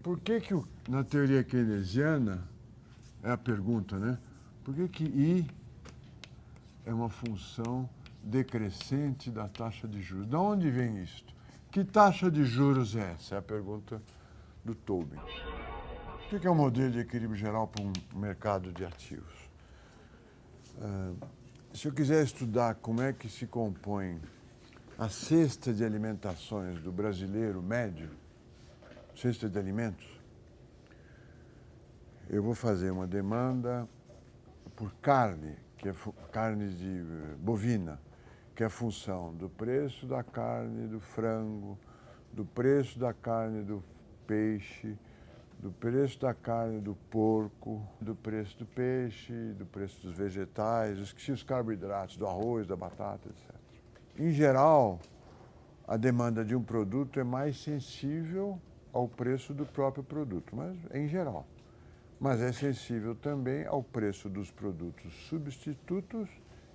por que na teoria keynesiana, é a pergunta, né? Por que I é uma função decrescente da taxa de juros? De onde vem isto? Que taxa de juros é essa? É a pergunta do Tobin. O que é um modelo de equilíbrio geral para um mercado de ativos? Se eu quiser estudar como é que se compõe a cesta de alimentações do brasileiro médio, cesta de alimentos, eu vou fazer uma demanda por carne, que é carne de bovina, que é a função do preço da carne do frango, do preço da carne do peixe, do preço da carne do porco, do preço do peixe, do preço dos vegetais, esqueci os carboidratos, do arroz, da batata, etc. Em geral, a demanda de um produto é mais sensível ao preço do próprio produto, mas em geral. Mas é sensível também ao preço dos produtos substitutos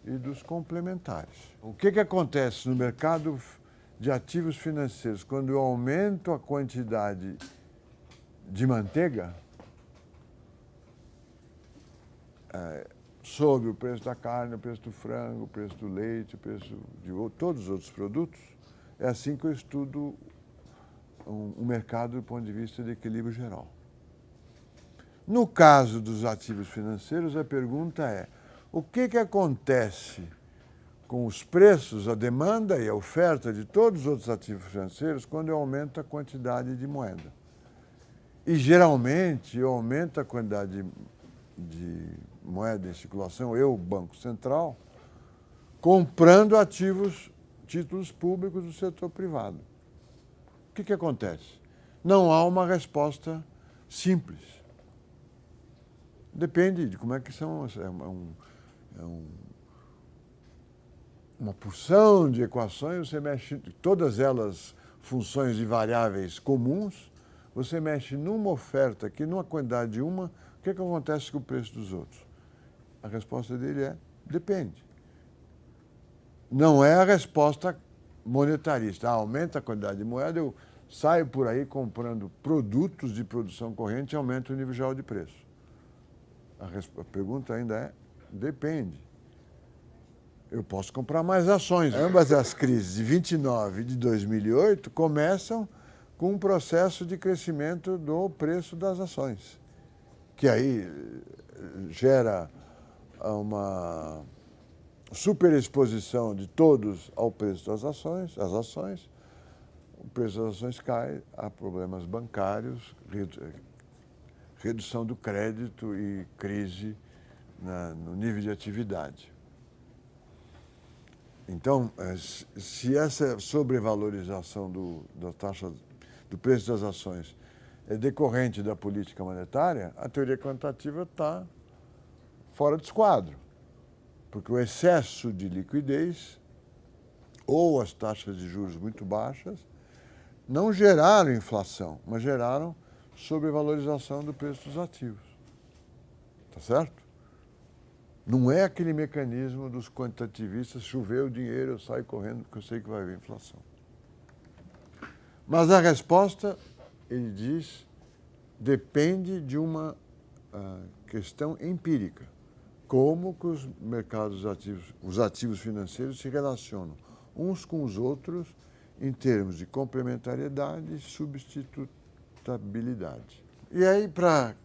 e dos complementares. O que acontece no mercado de ativos financeiros quando eu aumento a quantidade de manteiga sobre o preço da carne, o preço do frango, o preço do leite, o preço de todos os outros produtos? É assim que eu estudo um mercado do ponto de vista de equilíbrio geral. No caso dos ativos financeiros, a pergunta é: o que acontece com os preços, a demanda e a oferta de todos os outros ativos financeiros quando eu aumento a quantidade de moeda? E, geralmente, eu aumento a quantidade de moeda em circulação, eu, Banco Central, comprando ativos, títulos públicos do setor privado. O que acontece? Não há uma resposta simples. Depende de como é que são. Uma porção de equações, você mexe, todas elas funções de variáveis comuns, você mexe numa oferta aqui, numa quantidade de uma, o que acontece com o preço dos outros? A resposta dele é: depende. Não é a resposta monetarista. Aumenta a quantidade de moeda, eu saio por aí comprando produtos de produção corrente e aumento o nível geral de preço. A pergunta ainda é: depende. Eu posso comprar mais ações. Ambas as crises de 29 e de 2008 começam com um processo de crescimento do preço das ações, que aí gera uma superexposição de todos ao preço das ações, o preço das ações cai, há problemas bancários, redução do crédito e crise no nível de atividade. Então, se essa sobrevalorização da taxa do preço das ações é decorrente da política monetária, a teoria quantitativa está fora de esquadro, porque o excesso de liquidez ou as taxas de juros muito baixas não geraram inflação, mas geraram sobrevalorização do preço dos ativos. Tá certo? Não é aquele mecanismo dos quantitativistas: choveu o dinheiro, eu saio correndo porque eu sei que vai haver inflação. Mas a resposta, ele diz, depende de uma questão empírica. Como que os mercados ativos, os ativos financeiros se relacionam uns com os outros em termos de complementariedade e substitutabilidade. E aí, para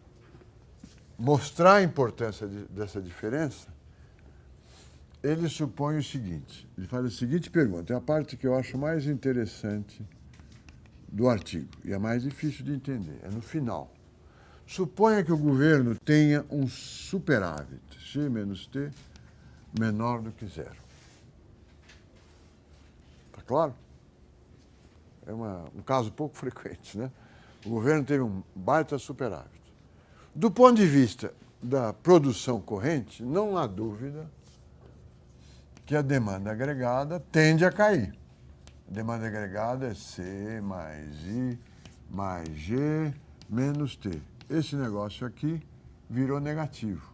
mostrar a importância dessa diferença, ele supõe o seguinte, ele faz a seguinte pergunta, é a parte que eu acho mais interessante do artigo, e é mais difícil de entender, é no final. Suponha que o governo tenha um superávit, X menos T, menor do que zero. Está claro? É um caso pouco frequente, né? O governo teve um baita superávit. Do ponto de vista da produção corrente, não há dúvida que a demanda agregada tende a cair. A demanda agregada é C mais I mais G menos T. Esse negócio aqui virou negativo.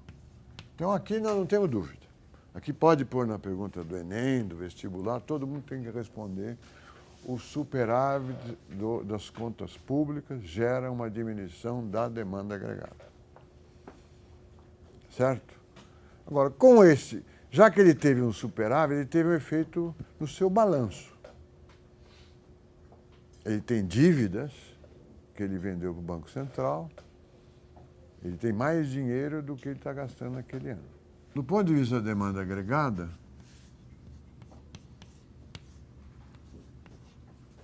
Então, aqui nós não temos dúvida. Aqui pode pôr na pergunta do Enem, do vestibular, todo mundo tem que responder o superávit das contas públicas gera uma diminuição da demanda agregada. Certo? Agora, já que ele teve um superávit, ele teve um efeito no seu balanço. Ele tem dívidas que ele vendeu para o Banco Central, ele tem mais dinheiro do que ele está gastando naquele ano. Do ponto de vista da demanda agregada,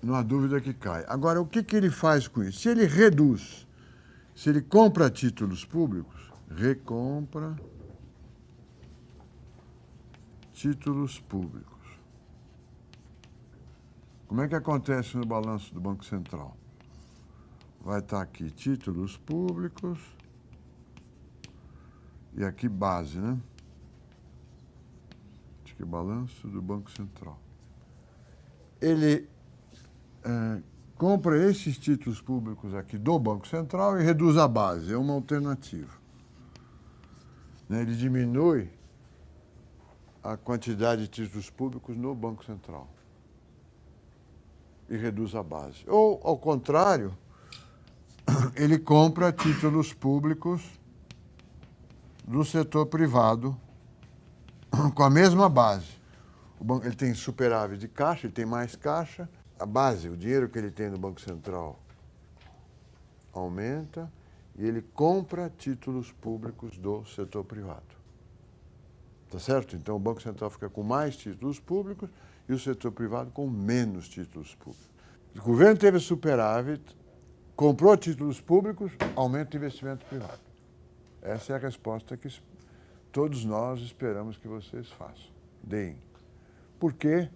não há dúvida que cai. Agora, o que ele faz com isso? Se ele reduz, se ele compra títulos públicos, recompra títulos públicos. Como é que acontece no balanço do Banco Central? Vai estar aqui títulos públicos e aqui base, né? Acho que é balanço do Banco Central. Ele compra esses títulos públicos aqui do Banco Central e reduz a base. É uma alternativa. Né? Ele diminui a quantidade de títulos públicos no Banco Central e reduz a base. Ou, ao contrário, ele compra títulos públicos do setor privado com a mesma base. Ele tem superávit de caixa, ele tem mais caixa, a base, o dinheiro que ele tem no Banco Central aumenta e ele compra títulos públicos do setor privado. Tá certo? Então o Banco Central fica com mais títulos públicos e o setor privado com menos títulos públicos. O governo teve superávit, comprou títulos públicos, aumenta o investimento privado. Essa é a resposta que todos nós esperamos que vocês façam. Deem. Por quê?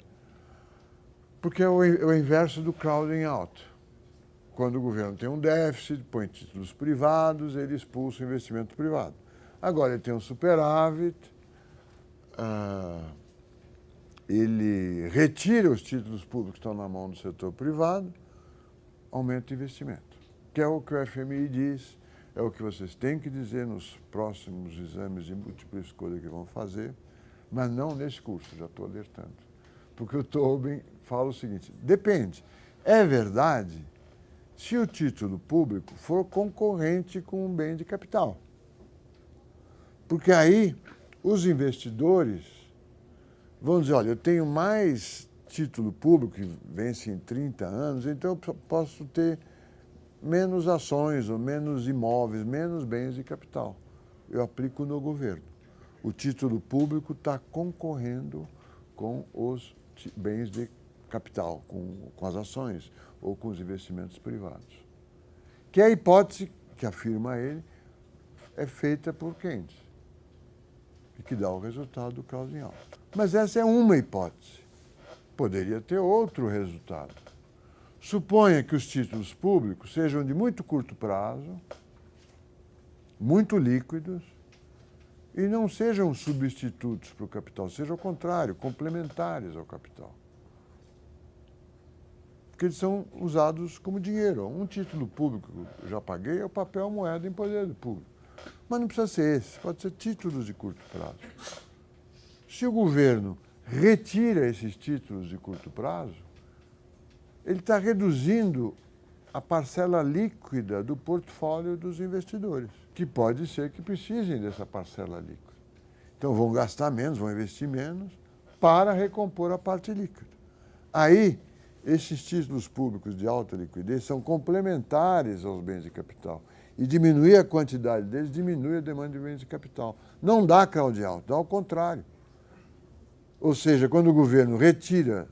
Porque é o inverso do crowding out. Quando o governo tem um déficit, põe títulos privados, ele expulsa o investimento privado. Agora ele tem um superávit, ele retira os títulos públicos que estão na mão do setor privado, aumenta o investimento. Que é o que o FMI diz, é o que vocês têm que dizer nos próximos exames de múltipla escolha que vão fazer, mas não nesse curso, já estou alertando. Porque o Tobin fala o seguinte, depende, é verdade se o título público for concorrente com um bem de capital. Porque aí os investidores vão dizer, olha, eu tenho mais título público que vence em 30 anos, então eu posso ter menos ações, ou menos imóveis, menos bens de capital. Eu aplico no governo. O título público está concorrendo com os bens de capital, com as ações ou com os investimentos privados. Que é a hipótese que afirma ele é feita por Keynes e que dá o resultado do crowding out. Mas essa é uma hipótese. Poderia ter outro resultado. Suponha que os títulos públicos sejam de muito curto prazo, muito líquidos, e não sejam substitutos para o capital, sejam ao contrário, complementares ao capital. Porque eles são usados como dinheiro. Um título público que eu já paguei é o papel moeda em poder do público. Mas não precisa ser esse, pode ser títulos de curto prazo. Se o governo retira esses títulos de curto prazo, ele está reduzindo a parcela líquida do portfólio dos investidores, que pode ser que precisem dessa parcela líquida. Então vão gastar menos, vão investir menos para recompor a parte líquida. Aí, esses títulos públicos de alta liquidez são complementares aos bens de capital. E diminuir a quantidade deles diminui a demanda de bens de capital. Não dá crowding out, dá ao contrário. Ou seja, quando o governo retira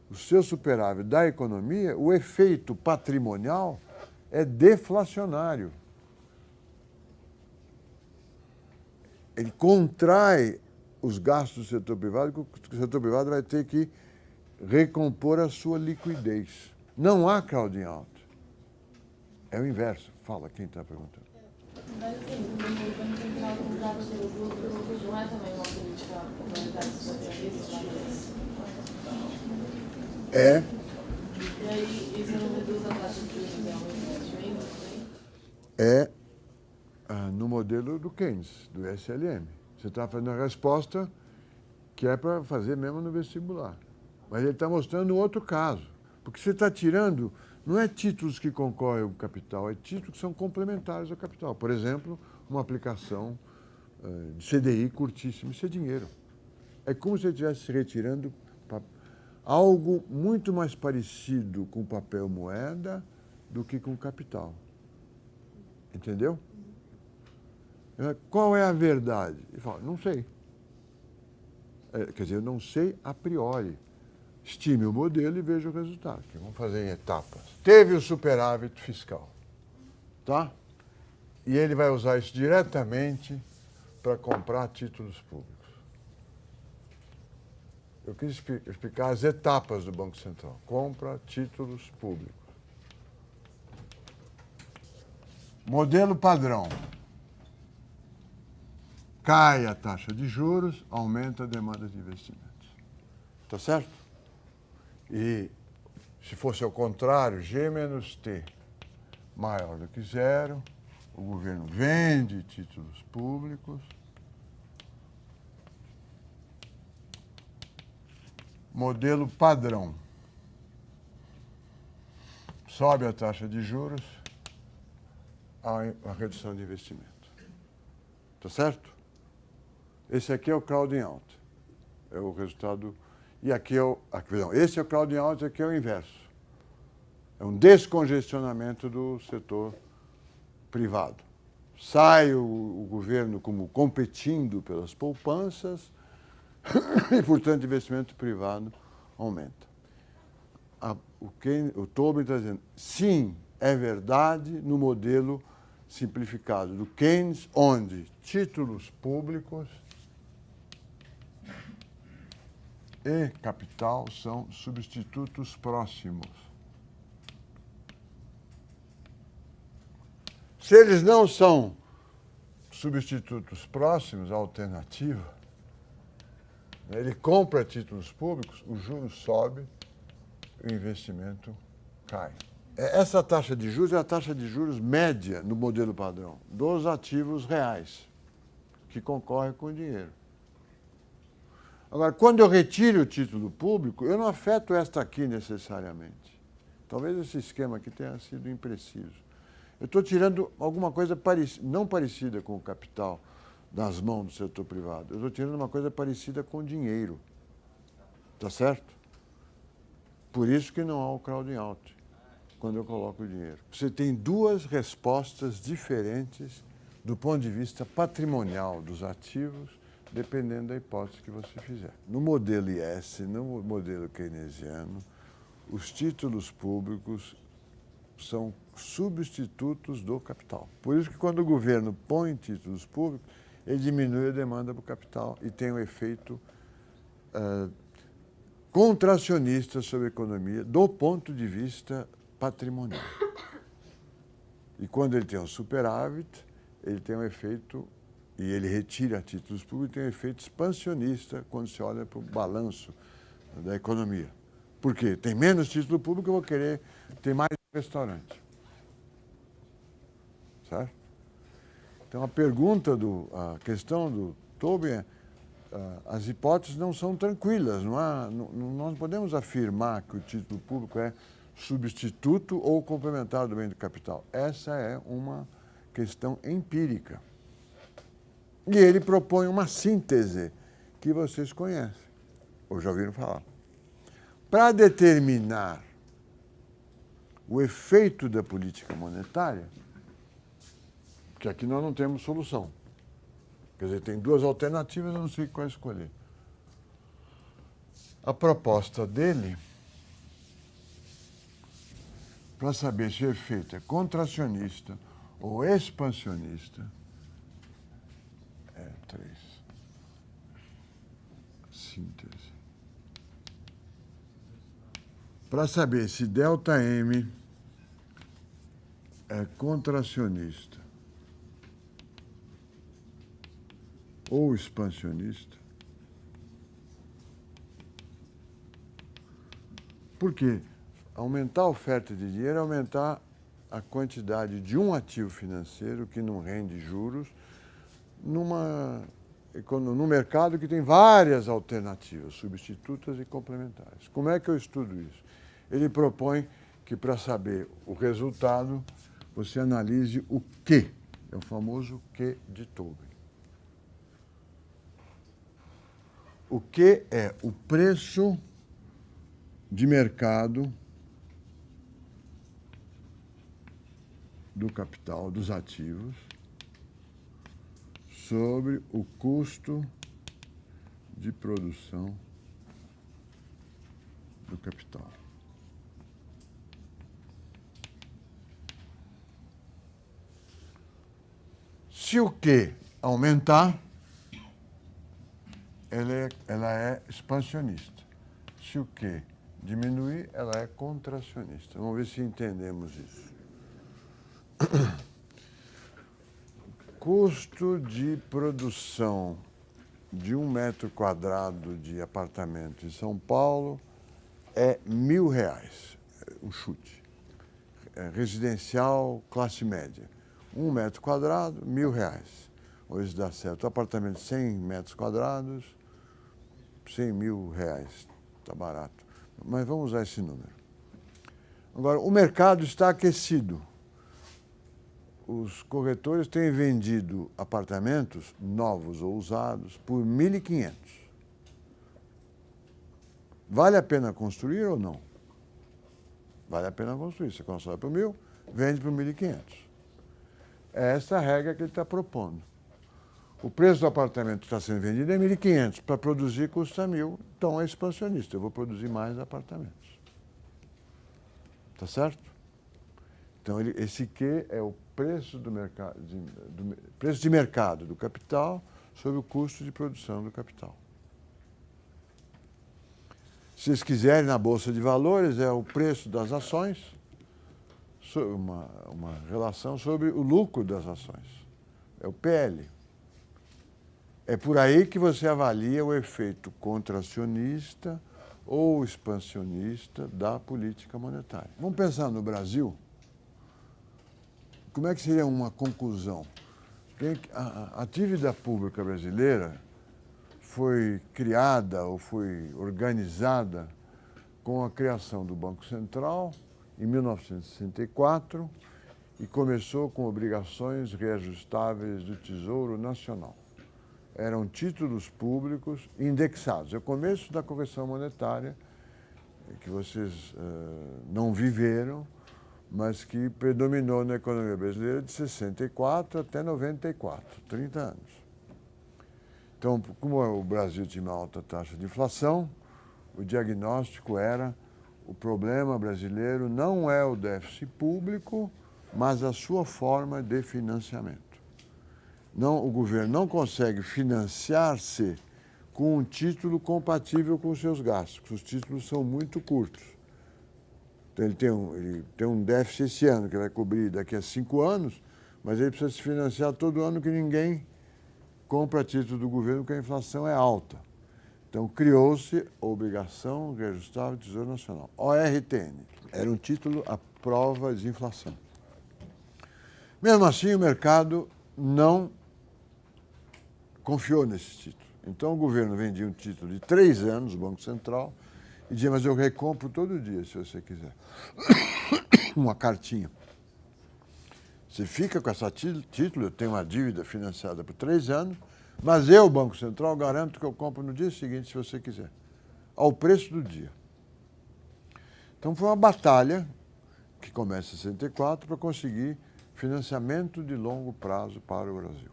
o seu superávit da economia, o efeito patrimonial é deflacionário. Ele contrai os gastos do setor privado, que o setor privado vai ter que recompor a sua liquidez. Não há crowding out. É o inverso. Fala, quem está perguntando. Mas assim, o Banco Central comprava seus lucros, não é também uma política monetária socialista? É. E aí, isso não reduz a taxa de juros de investimento também? É no modelo do Keynes, do SLM. Você está fazendo a resposta que é para fazer mesmo no vestibular. Mas ele está mostrando um outro caso. Porque você está tirando, não é títulos que concorrem ao capital, é títulos que são complementares ao capital. Por exemplo, uma aplicação de CDI curtíssimo, isso é dinheiro. É como se você estivesse retirando algo muito mais parecido com papel moeda do que com capital. Entendeu? Qual é a verdade? Ele fala, não sei. Quer dizer, eu não sei a priori. Estime o modelo e veja o resultado. Vamos fazer em etapas. Teve o superávit fiscal, tá? E ele vai usar isso diretamente para comprar títulos públicos. Eu quis explicar as etapas do Banco Central. Compra títulos públicos. Modelo padrão. Cai a taxa de juros, aumenta a demanda de investimentos. Tá certo? E se fosse ao contrário, G menos T maior do que zero, o governo vende títulos públicos. Modelo padrão. Sobe a taxa de juros, há uma redução de investimento. Tá certo? Esse aqui é o crowding out. É o resultado. E aqui é o. Esse é o crowding out, aqui é o inverso. É um descongestionamento do setor privado. Sai o governo como competindo pelas poupanças e, portanto, o investimento privado aumenta. O Tobin está dizendo, sim, é verdade no modelo simplificado do Keynes, onde títulos públicos e capital são substitutos próximos. Se eles não são substitutos próximos, a alternativa, ele compra títulos públicos, o juro sobe, o investimento cai. Essa taxa de juros é a taxa de juros média no modelo padrão dos ativos reais, que concorrem com o dinheiro. Agora, quando eu retiro o título público, eu não afeto esta aqui necessariamente. Talvez esse esquema aqui tenha sido impreciso. Eu estou tirando alguma coisa não parecida com o capital das mãos do setor privado. Eu estou tirando uma coisa parecida com o dinheiro. Tá certo? Por isso que não há o crowding out, quando eu coloco o dinheiro. Você tem duas respostas diferentes do ponto de vista patrimonial dos ativos, dependendo da hipótese que você fizer. No modelo IS, no modelo keynesiano, os títulos públicos são substitutos do capital. Por isso que quando o governo põe títulos públicos, ele diminui a demanda para o capital e tem um efeito contracionista sobre a economia do ponto de vista patrimonial. E quando ele tem um superávit, ele tem um efeito, e ele retira títulos públicos, tem um efeito expansionista quando se olha para o balanço da economia. Por quê? Tem menos título público, eu vou querer ter mais restaurante. Certo? Então, a questão do Tobin é, as hipóteses não são tranquilas. Nós não podemos afirmar que o título público é substituto ou complementar do bem do capital. Essa é uma questão empírica. E ele propõe uma síntese que vocês conhecem, ou já ouviram falar. Para determinar o efeito da política monetária, que aqui nós não temos solução. Quer dizer, tem duas alternativas, eu não sei qual escolher. A proposta dele, para saber se o efeito é contracionista ou expansionista, é 3. Síntese. Para saber se ΔM é contracionista ou expansionista. Por quê? Aumentar a oferta de dinheiro é aumentar a quantidade de um ativo financeiro que não rende juros num mercado que tem várias alternativas, substitutas e complementares. Como é que eu estudo isso? Ele propõe que, para saber o resultado, você analise o Q. É o famoso Q de Tobin. O Q é o preço de mercado do capital, dos ativos, sobre o custo de produção do capital. Se o Q aumentar, ela é expansionista. Se o Q diminuir, ela é contracionista. Vamos ver se entendemos isso. Custo de produção de 1 metro quadrado de apartamento em São Paulo é R$1.000, um chute. Residencial, classe média. 1 metro quadrado, R$1.000. Hoje dá certo. Apartamento de 100 metros quadrados, R$100.000. Está barato. Mas vamos usar esse número. Agora, o mercado está aquecido. Os corretores têm vendido apartamentos novos ou usados por 1.500. Vale a pena construir ou não? Vale a pena construir. Você constrói por 1.000, vende por 1.500. É essa a regra que ele está propondo. O preço do apartamento que está sendo vendido é 1.500. Para produzir custa 1.000. Então é expansionista. Eu vou produzir mais apartamentos. Tá certo? Então esse Q é o preço do mercado, preço de mercado do capital sobre o custo de produção do capital. Se vocês quiserem, na Bolsa de Valores, é o preço das ações, uma relação sobre o lucro das ações. É o PL. É por aí que você avalia o efeito contracionista ou expansionista da política monetária. Vamos pensar no Brasil. Como é que seria uma conclusão? A dívida pública brasileira foi criada ou foi organizada com a criação do Banco Central em 1964 e começou com obrigações reajustáveis do Tesouro Nacional. Eram títulos públicos indexados. É o começo da correção monetária que vocês não viveram, mas que predominou na economia brasileira de 64 até 94, 30 anos. Então, como o Brasil tinha uma alta taxa de inflação, o diagnóstico era: o problema brasileiro não é o déficit público, mas a sua forma de financiamento. Não, o governo não consegue financiar-se com um título compatível com os seus gastos, porque os títulos são muito curtos. Então, ele tem um déficit esse ano, que vai cobrir daqui a 5 anos, mas ele precisa se financiar todo ano, que ninguém compra título do governo, porque a inflação é alta. Então, criou-se a Obrigação Reajustável do Tesouro Nacional, ORTN. Era um título à prova de inflação. Mesmo assim, o mercado não confiou nesse título. Então, o governo vendia um título de 3 anos, o Banco Central, e dizia: mas eu recompro todo dia, se você quiser. Uma cartinha. Você fica com esse título, eu tenho uma dívida financiada por 3 anos, mas eu, Banco Central, garanto que eu compro no dia seguinte, se você quiser, ao preço do dia. Então, foi uma batalha, que começa em 64, para conseguir financiamento de longo prazo para o Brasil,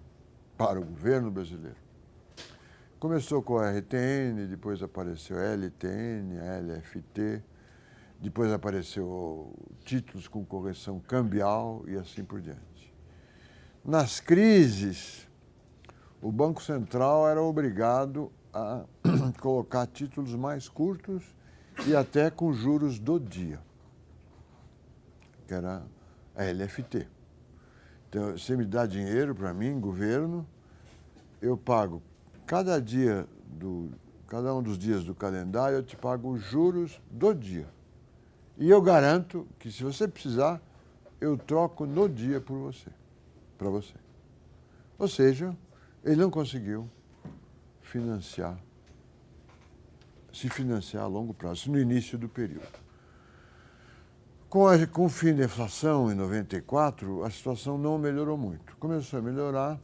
para o governo brasileiro. Começou com a RTN, depois apareceu a LTN, a LFT, depois apareceu títulos com correção cambial e assim por diante. Nas crises, o Banco Central era obrigado a colocar títulos mais curtos e até com juros do dia, que era a LFT. Então, você me dá dinheiro para mim, governo, eu pago cada um dos dias do calendário, eu te pago os juros do dia. E eu garanto que, se você precisar, eu troco no dia por você, para você. Ou seja, ele não conseguiu se financiar a longo prazo, no início do período. Com o fim da inflação, em 94, a situação não melhorou muito. Começou a melhorar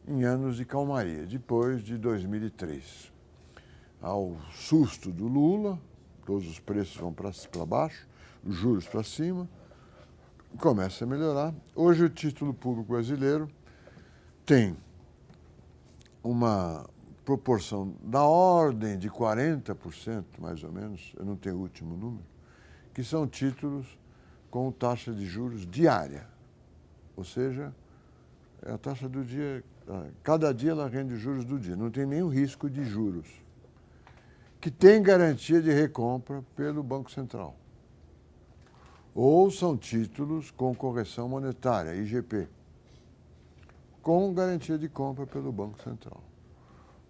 em anos de calmaria, depois de 2003. Ao susto do Lula, todos os preços vão para baixo, os juros para cima, começa a melhorar. Hoje o título público brasileiro tem uma proporção da ordem de 40%, mais ou menos, eu não tenho o último número, que são títulos com taxa de juros diária. Ou seja, é a taxa do dia, cada dia ela rende os juros do dia, não tem nenhum risco de juros, que tem garantia de recompra pelo Banco Central. Ou são títulos com correção monetária, IGP, com garantia de compra pelo Banco Central.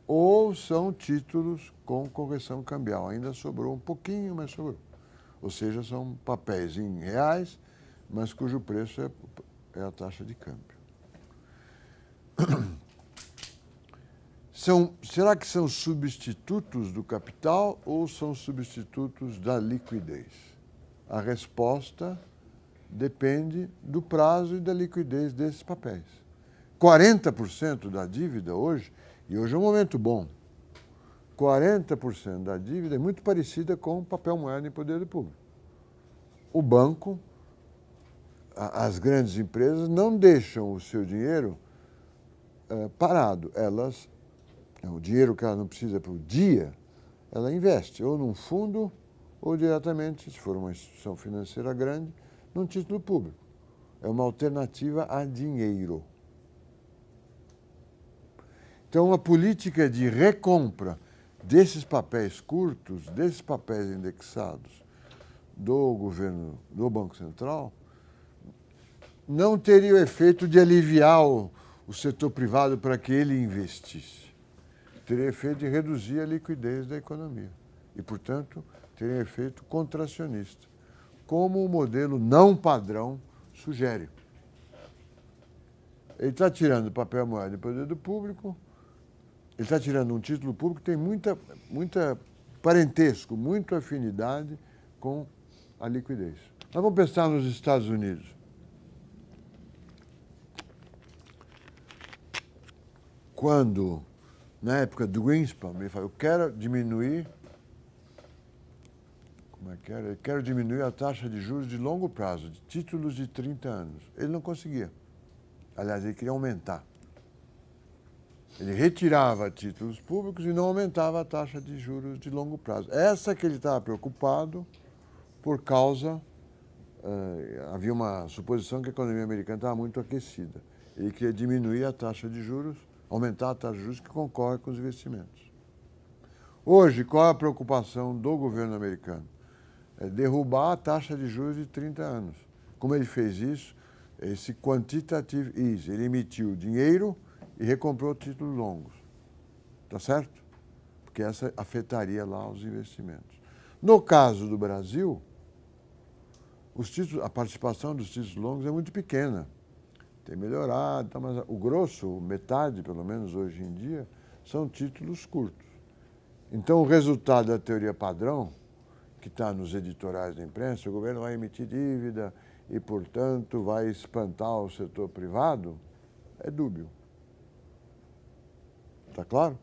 Ou são títulos com correção cambial, ainda sobrou um pouquinho, mas sobrou. Ou seja, são papéis em reais, mas cujo preço é a taxa de câmbio. Será que são substitutos do capital ou são substitutos da liquidez? A resposta depende do prazo e da liquidez desses papéis. 40% da dívida hoje, e hoje é um momento bom, 40% da dívida é muito parecida com papel moeda em poder do público. O banco, as grandes empresas não deixam o seu dinheiro parado. O dinheiro que ela não precisa para o dia, ela investe ou num fundo ou diretamente, se for uma instituição financeira grande, num título público. É uma alternativa a dinheiro. Então, a política de recompra desses papéis curtos, desses papéis indexados do governo, do Banco Central, não teria o efeito de aliviar o setor privado para que ele investisse. Teria efeito de reduzir a liquidez da economia e, portanto, teria efeito contracionista, como o modelo não padrão sugere. Ele está tirando papel moeda do poder do público, ele está tirando um título público que tem muita parentesco, muita afinidade com a liquidez. Nós vamos pensar nos Estados Unidos. Quando, na época do Greenspan, ele falou, eu quero diminuir, eu quero diminuir a taxa de juros de longo prazo, de títulos de 30 anos. Ele não conseguia. Aliás, ele queria aumentar. Ele retirava títulos públicos e não aumentava a taxa de juros de longo prazo. Essa que ele estava preocupado por causa... havia uma suposição que a economia americana estava muito aquecida. Ele queria diminuir a taxa de juros, aumentar a taxa de juros que concorre com os investimentos. Hoje, qual é a preocupação do governo americano? É derrubar a taxa de juros de 30 anos. Como ele fez isso? Esse quantitative easing. Ele emitiu dinheiro e recomprou títulos longos. Tá certo? Porque essa afetaria lá os investimentos. No caso do Brasil, a participação dos títulos longos é muito pequena. Tem melhorado, mas o grosso, metade pelo menos hoje em dia, são títulos curtos. Então, o resultado da teoria padrão, que está nos editoriais da imprensa, o governo vai emitir dívida e, portanto, vai espantar o setor privado, é dúbio. Está claro?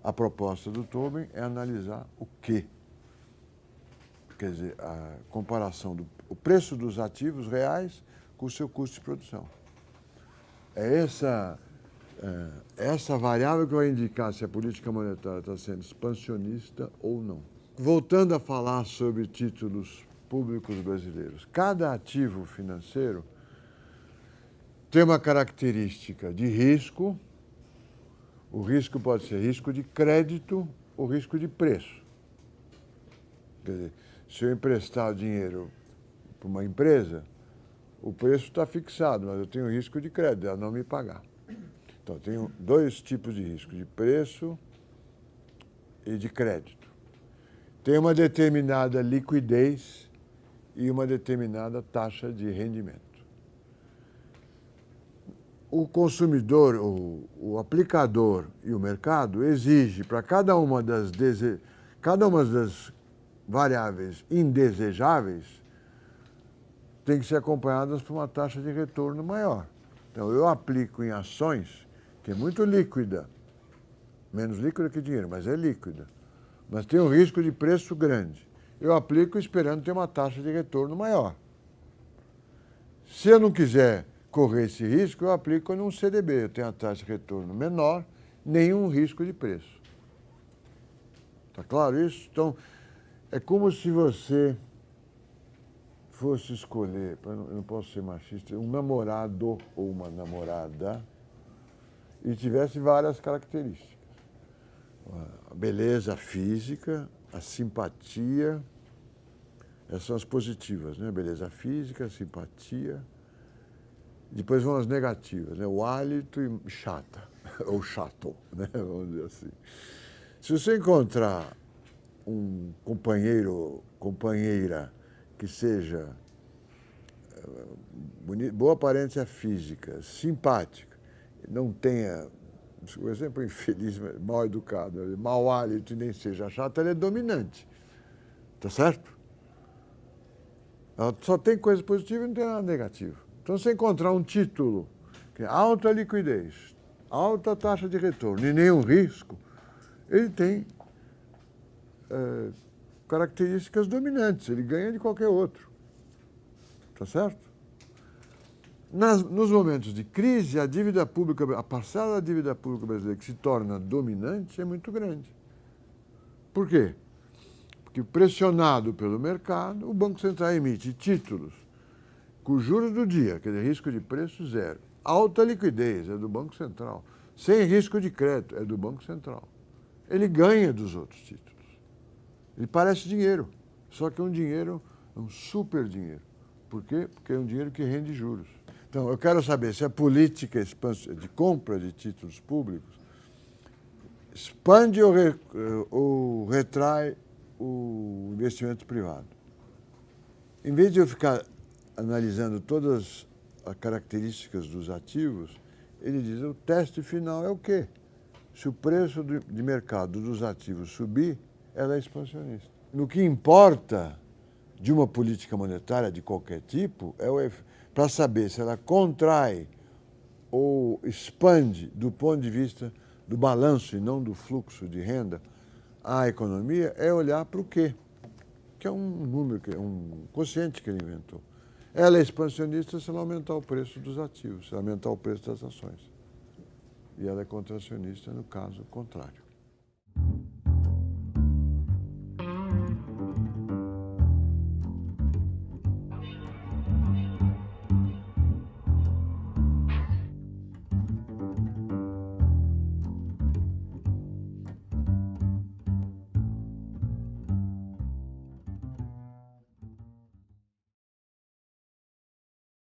A proposta do Tobin é analisar o quê? Quer dizer, a comparação do preço dos ativos reais com o seu custo de produção. É essa variável que vai indicar se a política monetária está sendo expansionista ou não. Voltando a falar sobre títulos públicos brasileiros, cada ativo financeiro tem uma característica de risco. O risco pode ser risco de crédito ou risco de preço. Quer dizer, se eu emprestar o dinheiro para uma empresa, o preço está fixado, mas eu tenho risco de crédito, ela não me pagar. Então, eu tenho dois tipos de risco, de preço e de crédito. Tem uma determinada liquidez e uma determinada taxa de rendimento. O consumidor, o aplicador e o mercado exige para cada uma das variáveis indesejáveis tem que ser acompanhadas por uma taxa de retorno maior. Então, eu aplico em ações, que é muito líquida, menos líquida que dinheiro, mas é líquida, mas tem um risco de preço grande. Eu aplico esperando ter uma taxa de retorno maior. Se eu não quiser correr esse risco, eu aplico num CDB, eu tenho a taxa de retorno menor, nenhum risco de preço. Está claro isso? Então, é como se você fosse escolher, eu não posso ser machista, um namorado ou uma namorada e tivesse várias características. A beleza física, a simpatia, essas são as positivas, né? Beleza física, simpatia. Depois vão as negativas, né? O hálito e chata, ou chato, né? Vamos dizer assim. Se você encontrar um companheiro, companheira que seja boa aparência física, simpática, não tenha, o exemplo infeliz, mal educado, mau hálito e nem seja chata, ela é dominante. Tá certo? Ela só tem coisa positiva e não tem nada negativo. Então, se encontrar um título que é alta liquidez, alta taxa de retorno e nenhum risco, ele tem características dominantes, ele ganha de qualquer outro. Tá certo? Nos momentos de crise, a dívida pública, a parcela da dívida pública brasileira que se torna dominante é muito grande. Por quê? Porque, pressionado pelo mercado, o Banco Central emite títulos com juros do dia, quer dizer, risco de preço zero. Alta liquidez é do Banco Central. Sem risco de crédito é do Banco Central. Ele ganha dos outros títulos. Ele parece dinheiro, só que é um dinheiro, um super dinheiro. Por quê? Porque é um dinheiro que rende juros. Então, eu quero saber se a política de compra de títulos públicos expande ou retrai o investimento privado. Em vez de eu ficar analisando todas as características dos ativos, ele diz, o teste final é o quê? Se o preço de mercado dos ativos subir, ela é expansionista. No que importa de uma política monetária de qualquer tipo, para saber se ela contrai ou expande do ponto de vista do balanço e não do fluxo de renda, a economia é olhar para o quê? Que é um número, um quociente que ele inventou. Ela é expansionista se ela aumentar o preço dos ativos, se ela aumentar o preço das ações. E ela é contracionista no caso contrário.